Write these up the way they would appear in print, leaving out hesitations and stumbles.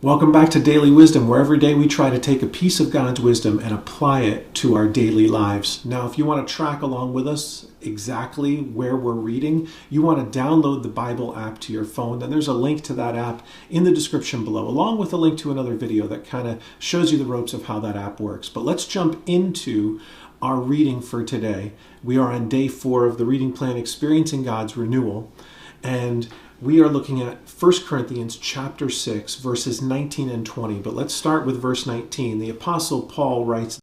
Welcome back to Daily Wisdom, where every day we try to take a piece of God's wisdom and apply it to our daily lives. Now, if you want to track along with us exactly where we're reading, you want to download the Bible app to your phone. Then there's a link to that app in the description below, along with a link to another video that kind of shows you the ropes of how that app works. But let's jump into our reading for today. We are on day 4 of the reading plan, Experiencing God's Renewal. And we are looking at 1 Corinthians chapter 6, verses 19 and 20. But let's start with verse 19. The Apostle Paul writes,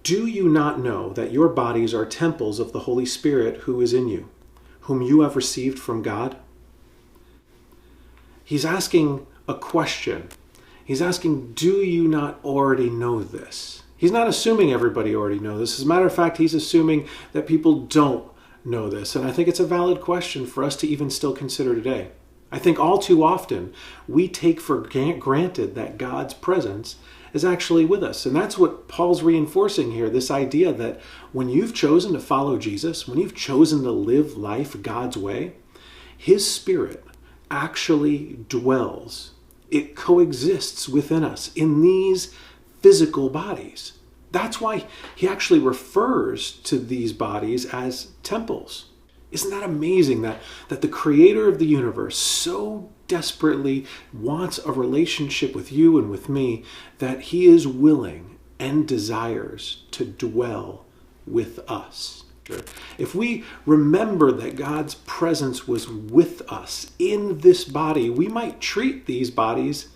"Do you not know that your bodies are temples of the Holy Spirit who is in you, whom you have received from God?" He's asking a question. He's asking, do you not already know this? He's not assuming everybody already knows this. As a matter of fact, he's assuming that people don't know this. And I think it's a valid question for us to even still consider today. I think all too often we take for granted that God's presence is actually with us. And that's what Paul's reinforcing here, this idea that when you've chosen to follow Jesus, when you've chosen to live life God's way, His Spirit actually dwells. It coexists within us in these physical bodies. That's why he actually refers to these bodies as temples. Isn't that amazing that the creator of the universe so desperately wants a relationship with you and with me that he is willing and desires to dwell with us? If we remember that God's presence was with us in this body, we might treat these bodies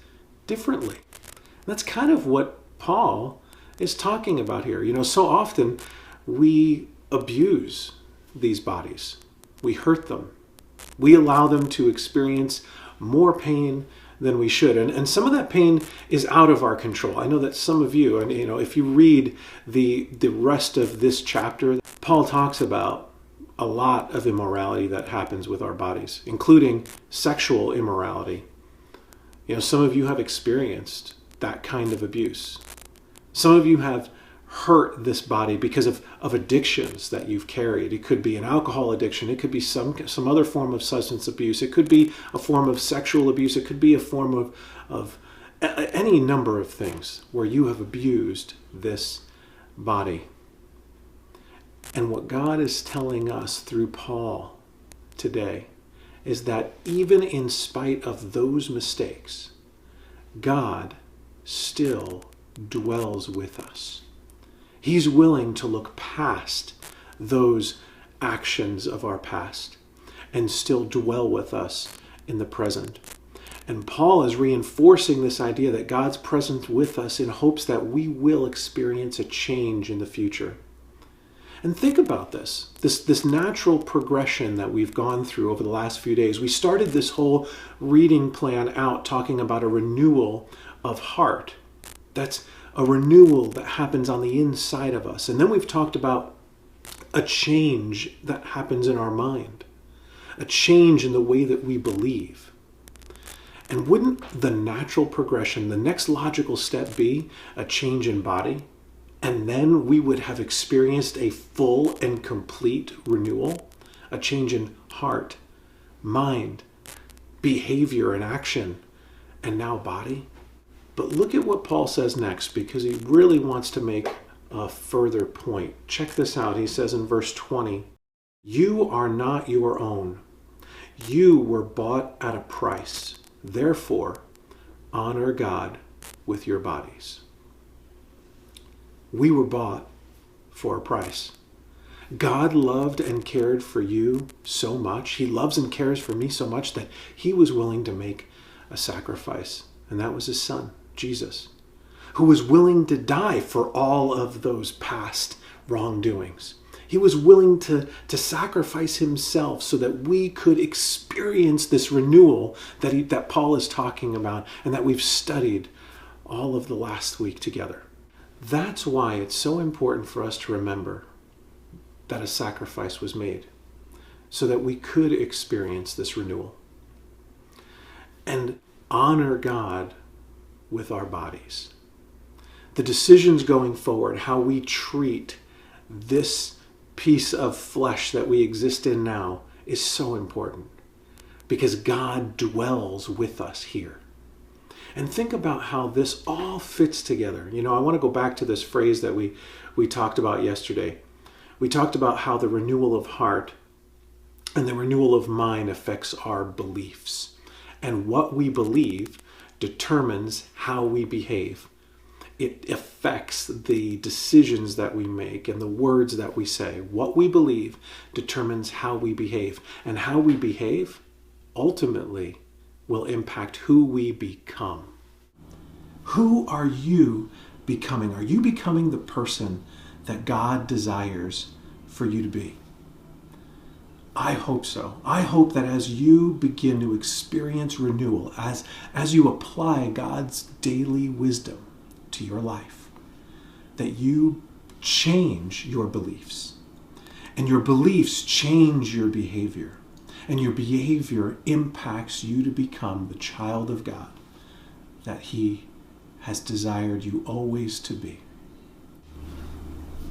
differently. That's kind of what Paul is talking about here. You know, so often we abuse these bodies. We hurt them. We allow them to experience more pain than we should. And some of that pain is out of our control. I know that some of you, and if you read the rest of this chapter, Paul talks about a lot of immorality that happens with our bodies, including sexual immorality. Some of you have experienced that kind of abuse. Some of you have hurt this body because of addictions that you've carried. It could be an alcohol addiction. It could be some other form of substance abuse. It could be a form of sexual abuse. It could be a form of any number of things where you have abused this body. And what God is telling us through Paul today is that even in spite of those mistakes, God still dwells with us. He's willing to look past those actions of our past and still dwell with us in the present. And Paul is reinforcing this idea that God's present with us in hopes that we will experience a change in the future. And think about this natural progression that we've gone through over the last few days. We started this whole reading plan out talking about a renewal of heart. That's a renewal that happens on the inside of us. And then we've talked about a change that happens in our mind, a change in the way that we believe. And wouldn't the natural progression, the next logical step be a change in body? And then we would have experienced a full and complete renewal, a change in heart, mind, behavior, and action, and now body. But look at what Paul says next, because he really wants to make a further point. Check this out. He says in verse 20, "You are not your own. You were bought at a price. Therefore, honor God with your bodies." We were bought for a price. God loved and cared for you so much. He loves and cares for me so much that he was willing to make a sacrifice. And that was his son, Jesus, who was willing to die for all of those past wrongdoings. He was willing to sacrifice himself so that we could experience this renewal that Paul is talking about and that we've studied all of the last week together. That's why it's so important for us to remember that a sacrifice was made so that we could experience this renewal and honor God with our bodies. The decisions going forward, how we treat this piece of flesh that we exist in now, is so important because God dwells with us here. And think about how this all fits together. You know, I want to go back to this phrase that we talked about yesterday. We talked about how the renewal of heart and the renewal of mind affects our beliefs. And what we believe determines how we behave. It affects the decisions that we make and the words that we say. What we believe determines how we behave. And how we behave ultimately will impact who we become. Who are you becoming? Are you becoming the person that God desires for you to be? I hope so. I hope that as you begin to experience renewal, as you apply God's daily wisdom to your life, that you change your beliefs, and your beliefs change your behavior, and your behavior impacts you to become the child of God that He has desired you always to be.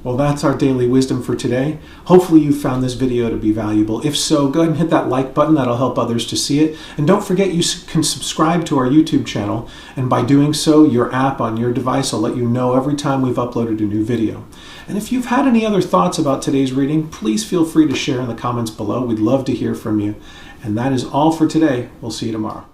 Well, that's our daily wisdom for today. Hopefully you found this video to be valuable. If so, go ahead and hit that like button. That'll help others to see it. And don't forget you can subscribe to our YouTube channel. And by doing so, your app on your device will let you know every time we've uploaded a new video. And if you've had any other thoughts about today's reading, please feel free to share in the comments below. We'd love to hear from you. And that is all for today. We'll see you tomorrow.